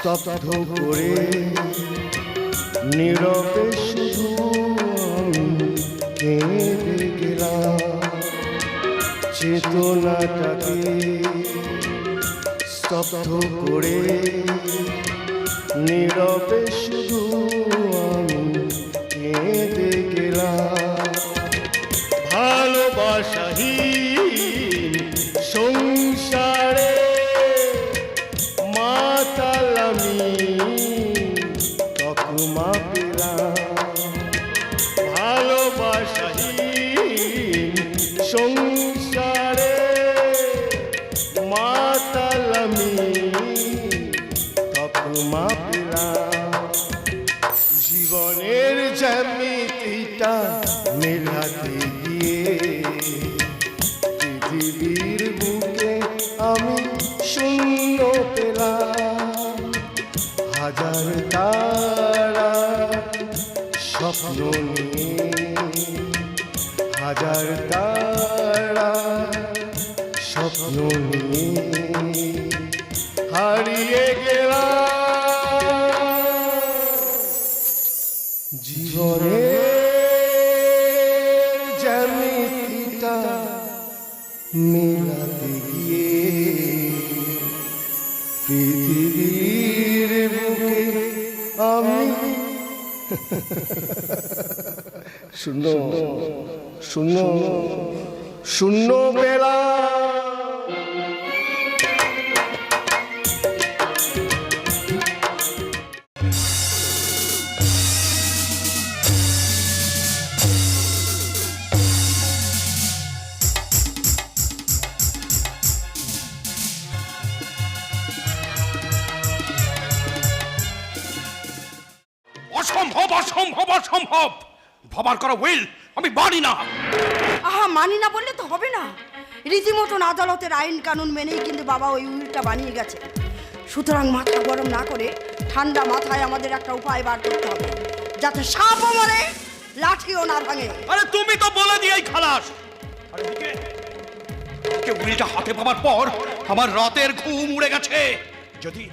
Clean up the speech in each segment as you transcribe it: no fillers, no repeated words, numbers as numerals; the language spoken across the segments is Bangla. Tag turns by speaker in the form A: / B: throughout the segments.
A: স্তব্ধ করে নীরবে শুধু কেঁদে গেলাম। চেতনাটাকে স্তব্ধ করে নীরবে শুধু আমি কেঁদে গেলাম। ভালোবাসাহীন সংসারে মাতাল আমি তকমা পেলাম। ভালোবাসাহীন সংসারে মাতাল আমি তকমা পেলাম। জীবনের জ্যামিতিটা মেলাতে গিয়ে পৃথিবীর বুকে আমি শূন্য পেলাম। হাজার তারা স্বপ্ন নিয়ে, হাজার তারা স্বপ্ন নিয়ে হারিয়ে গেলাম। জীবনের জ্যামিতিটা মেলাতে গিয়ে পৃথিবীর বুকে আমি শূন্য শূন্য শূন্য পেলাম।
B: অসম্ভব অসম্ভব অসম্ভব। বাবার করা উইল আমি মানি না।
C: আহা, মানি না বললে তো হবে না। রীতিমতন আদালতের আইন কানুন মেনেই কিন্তু বাবা ওই উইলটা বানিয়ে গেছে। সুতরাং মাথা গরম না করে ঠান্ডা মাথায় আমাদের একটা উপায় বার করতে হবে, যাতে সাপও মরে লাঠিও না ভাঙে।
B: আরে তুমি তো বলে দিয়েই খালাস। আরে এদিকে উইলটা হাতে পাওয়ার পর আমার রাতের ঘুম উড়ে গেছে। যদি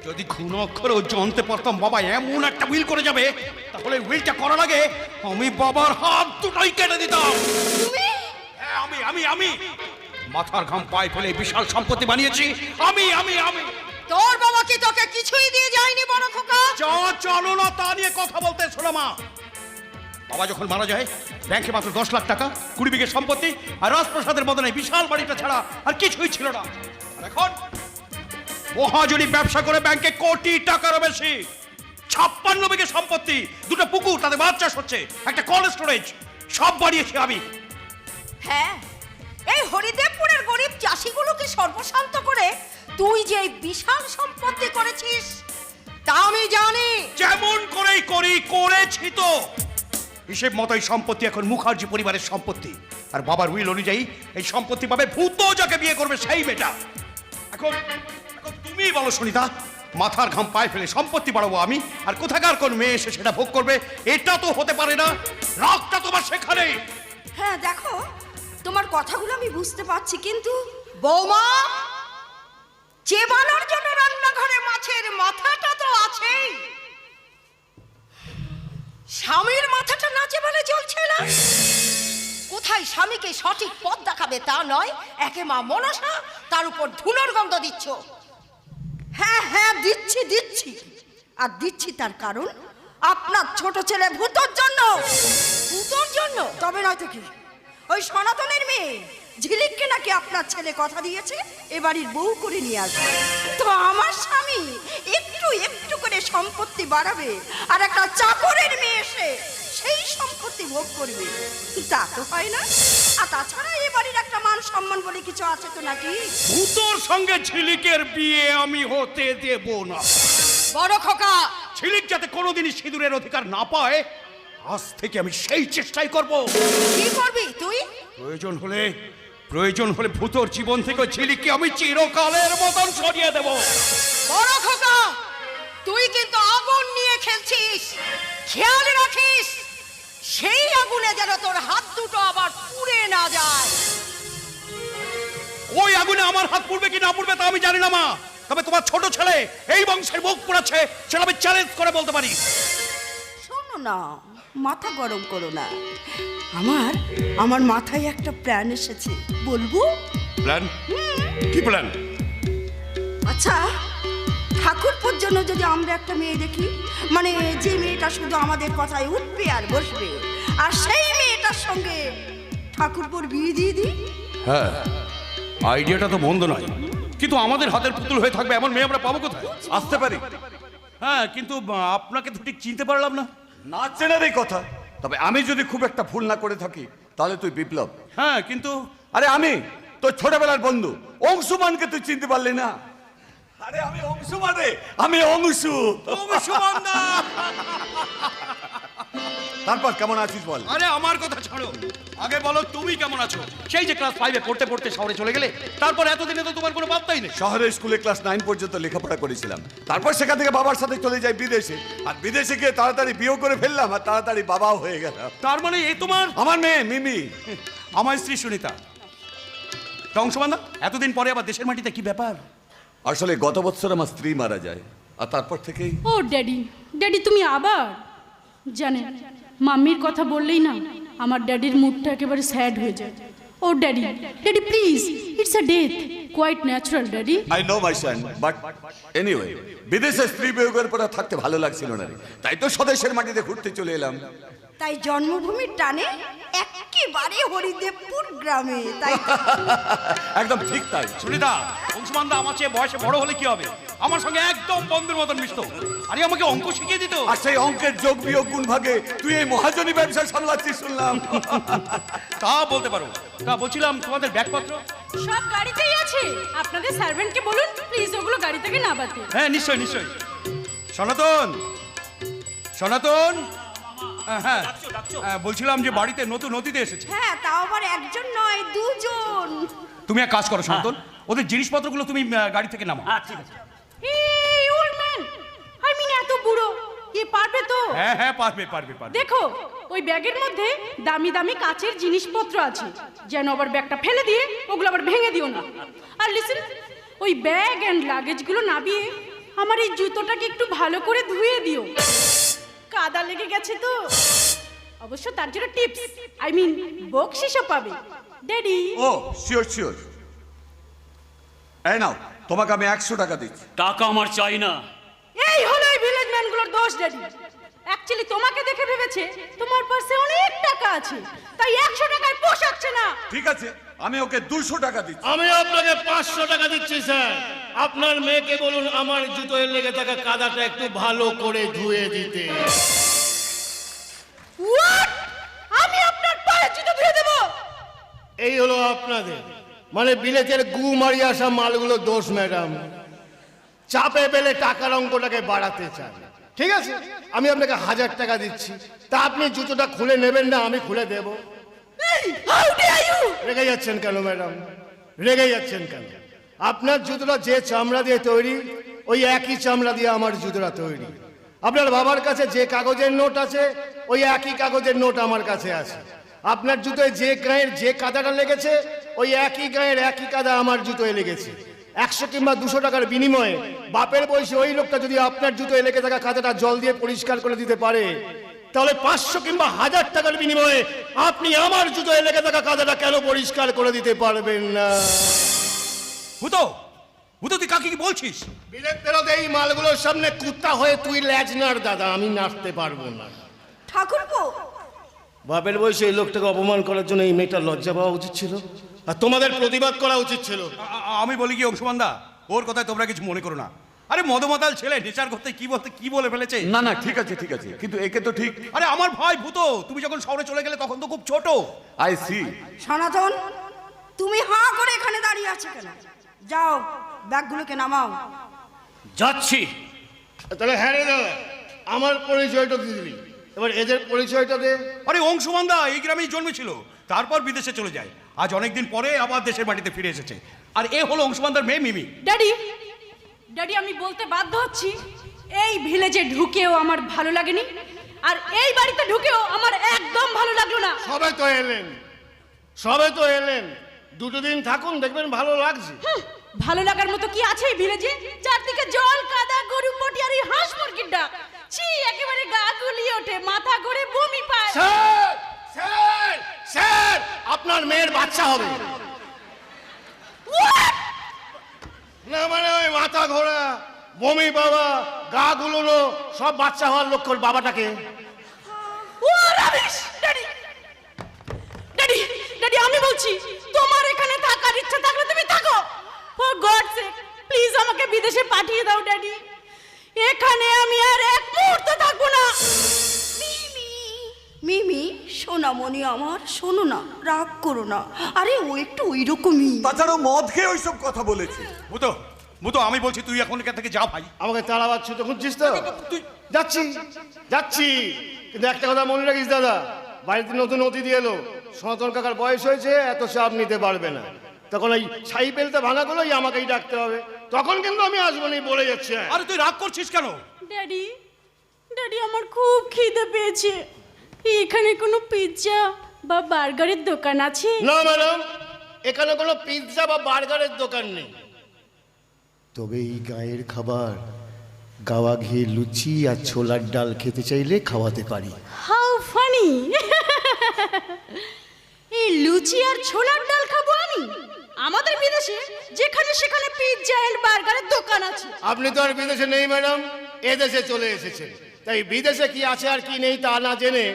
B: যদি খুন অক্ষরেও জানতে পারতাম বাবা এমন একটা উইল করে যাবে, তাহলে উইলটা করার আগে আমি বাবার হাত দুটোই কেটে দিতাম। হ্যাঁ, আমি আমি আমি মাথার ঘাম পায়ে ফেলে বিশাল সম্পত্তি বানিয়েছি আমি আমি আমি
C: তোর বাবা কি তোকে কিছুই দিয়ে যায়নি বড় খোকা?
B: যা চলো না তা নিয়ে কথা বলতে শোনো মা। বাবা যখন মারা যায় ব্যাংকে মাত্র 10 লাখ টাকা, 20 বিঘে সম্পত্তি আর রাজপ্রাসাদের মদনে বিশাল বাড়িটা ছাড়া আর কিছুই ছিল না। আর এখন মহাজনী ব্যবসা করে ব্যাংকে কোটি টাকারও বেশি, 56 বিঘে সম্পত্তি, 2টো পুকুর, তাতে মাছ চাষ হচ্ছে, একটা কোল্ড স্টোরেজ, সব বাড়িয়েছি আমি।
C: হ্যাঁ, এই হরিদেবপুরের গরিব চাষিগুলোকে সর্বশান্ত করে তুই যে এই বিশাল সম্পত্তি করেছিস তা আমি জানি।
B: যেমন করেই করেছি তো। হিসেব মতো এই সম্পত্তি এখন মুখার্জি পরিবারের সম্পত্তি, আর বাবার উইল অনুযায়ী এই সম্পত্তি পাবে ভূত যাকে বিয়ে করবে সেই মেয়েটা। এখন তুমি বলো সুনিতা, মাথার ঘাম পায়ে ফেলে সম্পত্তি বাড়াবো আমি, আর কোথাকার কোন মেয়ে এসে সেটা ভোগ করবে? এটা তো হতে পারে না। রাগটা তোমার সেখানে।
C: হ্যাঁ দেখো, তোমার কথাগুলো আমি বুঝতে পারছি, কিন্তু বৌমা, চেবানোর জন্য রান্নাঘরে মাছের মাথাটা তো আছেই। স্বামীর মাথাটা না চেবালে চলছে না। কোথায় স্বামীকে সঠিক পথ দেখাবে তা নয়, একে মা মনসা, তার উপর ধুলোর গন্ধ দিচ্ছ। হ্যাঁ হ্যাঁ, দিচ্ছি দিচ্ছি, আর দিচ্ছি তার কারণ আপনার ছোট ছেলে ভূতর জন্য। ভূতর জন্য? তবে নয়তো কি, ওই সনাতনের মেয়ে ঝিলিককে নাকি আপনার ছেলে কথা দিয়েছে এ বাড়ির বউ করে নিয়ে আসবে। তো আমার স্বামী একটু একটু করে সম্পত্তি বাড়াবে, আর একটা চাকরের মেয়ে এসে সেই সম্পত্তি ভোগ করবে, তা তো হয় না। আর তাছাড়া এ বাড়ির একটা মান সম্মান বলে কিছু আছে তো নাকি?
B: ভূতর সঙ্গে ঝিলিকের বিয়ে আমি হতে দেব না।
C: বড় খোকা,
B: ঝিলিক যাতে কোনোদিনই সিঁদুরের অধিকার না পায়, আজ থেকে আমি সেই চেষ্টাই করব।
C: কি করবি তুই?
B: প্রয়োজন হলে ভূতর জীবন থেকে ঝিলিককে আমি চিরকালের মতন সরিয়ে দেব।
C: বড় খোকা, তুই কিন্তু আগুন নিয়ে খেলছিস, খেয়াল রাখিস সেই আগুনে যেন তোর হাত দুটো আবার পুড়ে না যায়।
B: ওই আগুনে আমার হাত পুড়বে কি না পুড়বে তা আমি জানি না মা, তবে তোমার ছোট ছেলে এই বংশের মুখ পোড়াচ্ছে, সেটা আমি চ্যালেঞ্জ করে বলতে পারি।
D: শোনো না, মাথা গরম করো না। আমার মাথায় একটা প্ল্যান এসেছে, বলবো?
B: প্ল্যান? কি প্ল্যান?
D: আচ্ছা, ঠাকুরপুর জন্য যদি আমরা একটা মেয়ে দেখি, মানে যে মেয়েটা শুধু আমাদের কথায় উঠবে আর বসবে, আর সেই মেয়েটার সঙ্গে ঠাকুরপুর বিয়ে দিয়ে দিই।
B: হ্যাঁ, আইডিয়াটা তো মন্দ নয়, কিন্তু আমাদের হাতের পুতুল হয়ে থাকবে এমন মেয়ে আমরা পাবো কোথায়?
E: আসতে পারি
B: হ্যাঁ, কিন্তু আপনাকে তো ঠিক চিনতে পারলাম না।
E: না চেনারই কথা, তবে আমি যদি খুব একটা ভুল না করে থাকি তাহলে তুই বিপ্লব।
B: হ্যাঁ, কিন্তু
E: আরে আমি তোর ছোটবেলার বন্ধু অংশুমানকে তুই চিনতে পারলি না? আরে আমি অংশুমান রে, আমি অংশু। তারপর কেমন আছিস বল?
B: আরে আমার কথা ছাড়ো, আগে বলো তুমি কেমন আছো? সেই যে ক্লাস 5-এ পড়তে পড়তে শহরে চলে গেলে, তারপর এতদিনে তো তোমার কোনো পাত্তাই নেই।
E: শহরের স্কুলে ক্লাস 9 পর্যন্ত লেখাপড়া করেছিলাম, তারপর সেখান থেকে বাবার সাথে চলে যাই বিদেশে, আর বিদেশে গিয়ে তাড়াতাড়ি বিয়ে করে ফেললাম আর তাড়াতাড়ি বাবাও হয়ে গেলাম।
B: তার মানে এই তোমার
E: আমার মেয়ে মিমি,
B: আমার স্ত্রী সুনিতা। অংশমান দা, এতদিন পরে আবার দেশের মাটিতে কি ব্যাপার?
E: আসলে গত বছর আমার স্ত্রী মারা যায়, আর তারপর থেকেই
F: ও ড্যাডি, ড্যাডি তুমি আবার জানেন, মাম্মির কথা বললেই না আমার ড্যাডির মুডটা একেবারে স্যাড হয়ে যায়। Oh daddy, daddy please, it's a death, quite natural daddy.
E: I know my son, but anyway বিদেশে স্ত্রী বিয়োগের পরে থাকতে ভালো লাগছিল না রে, তাই তো স্বদেশের মাটিতে ঘুরতে চলে এলাম।
D: তাই জন্মভূমির টানে একেবারে হরিদেবপুর গ্রামে, তাই তো?
E: একদম ঠিক তাই।
B: সুনিতা, অংশমান দা আমার চেয়ে বয়সে বড় হলে কি হবে? আমার সঙ্গে একদম বন্ধুর মতন মিশতো, আরে আমাকে অঙ্ক শিখিয়ে দিত।
E: আর সেই অঙ্কের যোগ বিয়োগ গুণ ভাগে তুই এই মহাজনী ব্যবসা সামলাচ্ছিস শুনলাম।
B: তা বলতে পারো। তা বলছিলাম, তোমাদের ব্যাগপত্র?
F: সব গাড়িতেই আছে, আপনাদের সার্ভেন্টকে বলুন প্লিজ ওগুলো গাড়ি থেকে নামাতে।
B: হ্যাঁ, নিশ্চয়ই নিশ্চয়ই। সনাতন, সনাতন, হ্যাঁ বলছিলাম যে বাড়িতে নতুন অতিথি এসেছে।
D: হ্যাঁ, তাও আবার একজন নয়, দুজন।
B: তুমি এক কাজ করো সনাতন, ওদের জিনিসপত্রগুলো তুমি গাড়ি থেকে নামাও।
F: ঠিক আছে। এই ওল্ড ম্যান, আই মিন এত বুড়ো, এ পারবে তো?
B: হ্যাঁ হ্যাঁ, পারবে পারবে পারবে।
F: দেখো, ওই ব্যাগের মধ্যে দামি দামি কাচের জিনিসপত্র আছে, যেন আবার ব্যাগটা ফেলে দিয়ে ওগুলো আবার ভেঙে দিও না। আর লিসেন, ওই ব্যাগ এন্ড লাগেজগুলো নামিয়ে আমার এই জুতোটাকে একটু ভালো করে ধুয়ে দিও, কাদা লেগে গেছে তো। অবশ্য তার জন্য টিপস, আই মিন বকশিশও পাবে ড্যাডি।
E: ও শিওর শিওর। এই নাও, তোমাকে আমি 100 টাকা দিচ্ছি।
G: টাকা আমার চাই না।
F: এই হলো এই ভিলেজ ম্যানগুলোর দোষ ড্যাডি। অ্যাকচুয়ালি তোমাকে দেখে ভেবেছে তোমার পাশে অনেক টাকা আছে, তাই 100 টাকায় পোষাচ্ছে না।
E: ঠিক আছে, আমি ওকে 200 টাকা দিচ্ছি।
H: আমি আপনাকে 500 টাকা দিচ্ছি স্যার। আপনার মেয়েকে বলুন আমার জুতোয় লেগে থাকা কাদাটা একটু ভালো করে ধুয়ে দিতে।
F: হোয়াট? আমি আপনার পায়ে জুতো ধুয়ে দেব?
H: এই হলো আপনাদের মানে বিলেতের গু মারি আসা মালগুলো দোষ ম্যাডাম। চাপে পেলে টাকার অঙ্কটাকে বাড়াতে চান। ঠিক আছে, আমি আপনাকে 1000 টাকা দিচ্ছি, তা আপনি জুতোটা খুলে নেবেন না আমি খুলে দেব?
F: How dare you!
H: রেগে যাচ্ছেন কেন ম্যাডাম, রেগে যাচ্ছেন কেন? আপনার জুতোটা যে চামড়া দিয়ে তৈরি, ওই একই চামড়া দিয়ে আমার জুতোটা তৈরি। আপনার বাবার কাছে যে কাগজের নোট আছে, ওই একই কাগজের নোট আমার কাছে আছে। আপনার জুতোয় যে গায়ের যে কাদাটা লেগেছে, ওই একই গায়ের একই কাদা আমার জুতোয় লেগেছে। 100 কিংবা 200 টাকার বিনিময়ে বাপের বয়সে ওই লোকটা যদি আপনার জুতোয় লেগে থাকা কাদাটা জল দিয়ে পরিষ্কার করে দিতে পারে, তাহলে 500 কিংবা 1000 টাকার বিনিময়ে আপনি আমার জুতোয় লেগে থাকা কাদাটা কেন পরিষ্কার করে দিতে পারবেন না?
B: ভূতো, ভূতো তুই কাকে কি বলছিস?
H: বিলেত ফেরত এই মালগুলোর সামনে কুত্তা হয়ে তুই ল্যাজ নাড় দাদা, আমি নাড়তে পারবো না।
D: ঠাকুরপো,
H: বাপের বয়সে এই লোকটাকে অপমান করার জন্য এই মেয়েটার লজ্জা পাওয়া উচিত ছিল, আর তোমাদের প্রতিবাদ করা উচিত ছিল।
B: আমি বলি কি অংশমান দা, ওর কথায় তোমরা কিছু মনে করো না। আরে মদমাতাল ছেলে নেচার করতে কি বলে ফেলেছে।
E: না না, ঠিক আছে ঠিক আছে, কিন্তু একে তো ঠিক।
B: আরে আমার ভাই ভূতো, তুমি যখন শহরে চলে গেলে তখন তো খুব ছোট।
E: I see.
D: সনাতন, তুমি হাঁ করে এখানে দাঁড়িয়ে আছো কেন? যাও, ব্যাগগুলোকে নামাও।
G: যাচ্ছি।
H: তাহলে হ্যাঁ রে দাদা, আমার পরিচয়টা দিয়ে দিলি, এবার এদের পরিচয়টা দে।
B: আরে অংশমান দা এই গ্রামেই জন্মেছিল, তারপর বিদেশে চলে যায়, আজ অনেকদিন পরে আবার দেশের মাটিতে ফিরে এসেছে। আর এ হলো অংশমান দার মেয়ে মিমি।
F: ড্যাডি, ড্যাডি আমি বলতে বাধ্য হচ্ছি, এই ভিলেজে ঢুকেও আমার ভালো লাগেনি, আর এই বাড়িতে ঢুকেও আমার একদম ভালো লাগলো না।
H: সবে তো এলেন, সবে তো এলেন, 2 দিন থাকুন, দেখবেন ভালো লাগছে।
F: ভালো লাগার মতো কি আছে এই ভিলেজে? চারদিকে জল কাদা, গরু পটি আর এই হাঁস মুরগির ডাক। ছি, একেবারে গা গুলিয়ে ওঠে, মাথা ঘুরে বমি পায়।
H: স্যার স্যার স্যার, আপনার মেয়ের বাচ্চা হবে। না মানে ওই মাথা ঘোরা, বমি বাবা, গা গুলোনো সব বাচ্চা হওয়ার লক্ষণ। বাবাটাকে
F: ও রাবিশ! ড্যাডি ড্যাডি ড্যাডি, আমি বলছি তোমার এখানে থাকার ইচ্ছা থাকলে তুমি থাকো। ফর গড সেক প্লিজ আমাকে বিদেশে পাঠিয়ে দাও ড্যাডি। এখানে আমি আর এক মুহূর্ত থাকবো না।
D: মিমি মিমি, সোনামণি আমার, শোনো না, রাগ করো না। আরে ও একটু ওই রকমই।
E: তাছাড়াও মদ খেয়ে ওইসব কথা বলেছে।
B: ভূতো ভূতো, আমি বলছি তুই এখন এখান থেকে যা ভাই।
H: আমাকে তাড়াবাচ্ছ তো, খুঁজছিস তো? যাচ্ছি যাচ্ছি, কিন্তু একটা কথা মনে রাখিস দাদা, বাড়িতে নতুন অতিথি এলো, সনাতন কাকার বয়স হয়েছে, এত চাপ নিতে পারবে না। তখন ওই ছাই পেলতে ভাঙাগুলোই আমাকেই ডাকতে হবে, তখন কিন্তু আমি আসবো না, বলে যাচ্ছে।
B: আরে তুই রাগ করছিস কেন?
F: ড্যাডি ড্যাডি, আমার খুব খিদে পেয়েছে। এখানে কোনো পিৎজা বা বার্গারের দোকান আছে?
H: না ম্যাডাম, এখানে কোনো পিৎজা বা বার্গারের দোকান নেই। তবে এই গায়ের খাবার, গাওয়া ঘি লুচি আর ছোলার ডাল খেতে চাইলে খাওয়াতে পারি।
F: How funny! এই লুচি আর ছোলার ডাল খাবো আমি? আমাদের বিদেশে যেখানে সেখানে পিৎজা এন্ড বার্গারের দোকান আছে।
H: আপনি তো আর বিদেশে নেই ম্যাডাম, এদেশে চলে এসেছেন। তাই বিদেশে কি আছে আর কি নেই তা না জেনে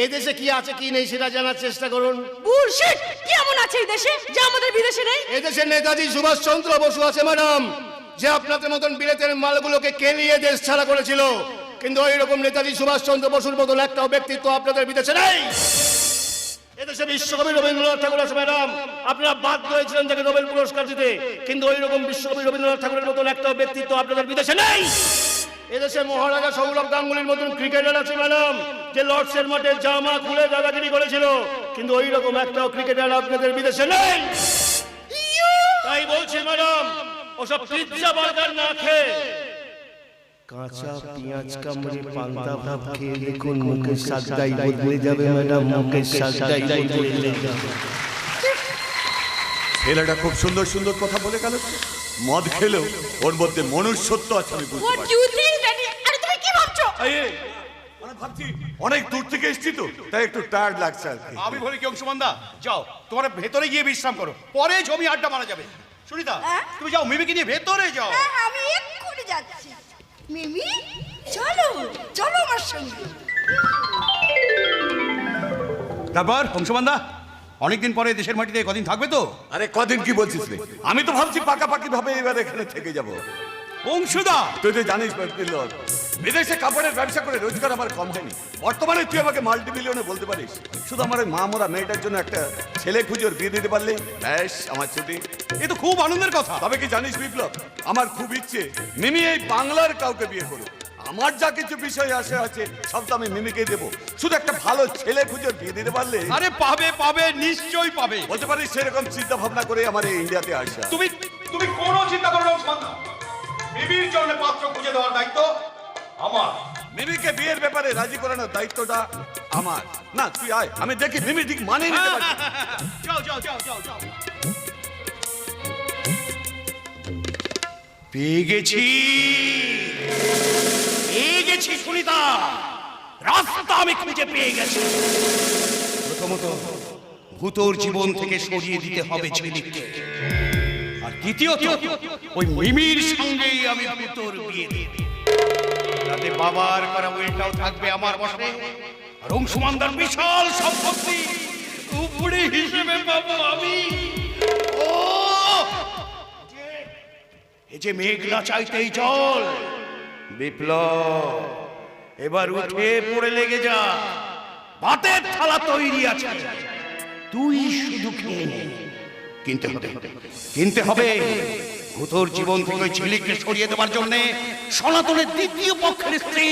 H: এদেশে কি আছে কি নেই সেটা জানার চেষ্টা করুন।
F: বুলশিট! কেমন আছে এই দেশে যে আমাদের বিদেশে নেই?
H: এদেশে নেতাজি সুভাষচন্দ্র বসু আছে ম্যাডাম, যে আপনাদের মতন বিলেতের মালগুলোকে কেলিয়ে দেশ ছাড়া করেছিল। কিন্তু ওই রকম নেতাজি সুভাষচন্দ্র বসুর মতন একটাও ব্যক্তিত্ব আপনাদের বিদেশে নেই। এদেশে বিশ্বকবি রবীন্দ্রনাথ ঠাকুর আছে ম্যাডাম, আপনারা বাধ্য হয়েছিলেন তাকে নোবেল পুরস্কার দিতে, কিন্তু ওই রকম বিশ্বকবি রবীন্দ্রনাথ ঠাকুরের মতন একটাও ব্যক্তিত্ব আপনাদের বিদেশে নেই। এদেশে মহারাজা সৌরভ গাঙ্গুলির মতন ক্রিকেটার আছে ম্যাডাম, যে লর্ডসের মাঠে জামা খুলে দাদাগিরি করেছিল, কিন্তু ওই রকম একটাও ক্রিকেটার আপনাদের বিদেশে নেই। তাই বলছি ম্যাডাম, ওসব পিৎজা বার্গার না খেয়ে কাঁচা পেঁয়াজ কামড়ে পান্তা ভাত খেয়ে দেখুন, মুখের স্বাদটাই বদলে যাবে ম্যাডাম, মুখের স্বাদটাই বদলে যাবে।
E: ছেলেটা খুব সুন্দর সুন্দর কথা বলে গেল। মদ খেলেও ওর মধ্যে মনুষ্যত্ব আছে, আমি বুঝতে
F: হোয়াট
E: পারি।
F: Do you think daddy? আরে তুমি কি ভাবছো?
E: মানে ভাবছি অনেক দূর থেকে এসেছি তো, তাই একটু টায়ার্ড লাগছে আর কি।
B: আমি বলি কি অংশমানদা, যাও তোমার ভেতরে গিয়ে বিশ্রাম করো, পরে জমি আড্ডা মারা যাবে। সুনিতা, তুমি যাও, মিমিকে নিয়ে ভেতরে যাও।
D: হ্যাঁ, আমি এক্ষুনি যাচ্ছি। মিমি, চলো চলো আমার সঙ্গে।
B: তারপর অংশমানদা, অনেকদিন পরে দেশের মাটিতে কদিন থাকবে তো?
E: আরে কদিন কি বলছিস রে? আমি তো ভাবছি পাকাপাকি ভাবে এবার এখানে থেকে যাব।
B: অংশুদা,
E: তুই তো জানিস লোক, বিদেশে কাপড়ের ব্যবসা করে রোজগার আমার কম হয়নি। বর্তমানে তুই আমাকে মাল্টি মিলিয়নে বলতে পারিস। শুধু আমার ওই মা মরা মেয়েটার জন্য একটা ছেলে খুঁজে ওর বিয়ে দিতে পারলে ব্যাস আমার ছুটি।
B: এ তো খুব আনন্দের কথা।
E: তবে কি জানিস বিপ্লব, আমার খুব ইচ্ছে মিমি এই বাংলার কাউকে বিয়ে করুক। আমার যা কিছু বিষয় আছে সব তো আমি মিমিকে দেবো। শুধু একটা ভালো ছেলে খুঁজে ওর বিয়ে দিতে পারলে।
B: আরে পাবে পাবে, নিশ্চয়ই পাবে।
E: বলতে পারিস সেরকম চিন্তা ভাবনা করে আমার এই ইন্ডিয়াতে আসা।
B: তুমি তুমি কোনো চিন্তা করো না অংশমানদা, মিমির জন্য পাত্র খুঁজে দেওয়ার দায়িত্ব আমার।
E: মিমিকে বিয়ের ব্যাপারে রাজি করানোর দায়িত্বটা আমার। না তুই আয়, আমি দেখি মিমি ঠিক মানে নিতে পারি।
B: যাও যাও যাও যাও যাও। পেয়ে গেছি সুনিতা, রাস্তা আমি খুঁজে পেয়ে গেছি। প্রথমত ভূতর জীবন থেকে সরিয়ে দিতে হবে ঝিলিককে, আর দ্বিতীয়ত ওই মিমির সঙ্গেই আমি ভূতর বিয়ে দিই, তাতে বাবার করা উল্টাও থাকবে আমার বসে, আর অংশমানদার বিশাল সম্পত্তি উপরে হিসেবে পাবো আমি। ও এই যে মেঘলা চাইতেই জল, বিপ্লব এবার উঠে পড়ে লেগে যা, ভাতের থালা তৈরি আছে, তুই শুধু খেয়ে নে। কিনতে হবে ভূতর জীবন থেকে ঝিলিককে সরিয়ে দেওয়ার জন্য সনাতনের দ্বিতীয় পক্ষের স্ত্রী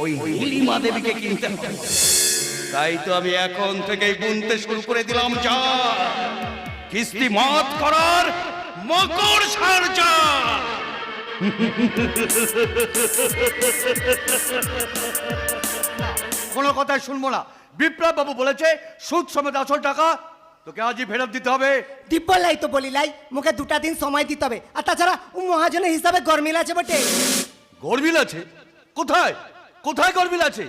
B: ওই নীলিমা দেবীকে কিনতে হবে। তাই তো আমি এখন থেকেই বুনতে শুরু করে দিলাম, যা কিস্তি মাত করার মকর সারজা।
I: কোনো কথাই শুনবো না। বিপ্লব বাবু বলেছে সুদ সমেত আসল টাকা
E: তোকে আজই ফেরত দিতে হবে।
I: দিব্যলাই তো বলিলাই মুখে 2টা দিন সময় দিতে হবে, আর তাছাড়া ও মহাজনের হিসাবে গরমিল আছে বটে।
E: গরমিল আছে? কোথায় কোথায় গরমিল আছে?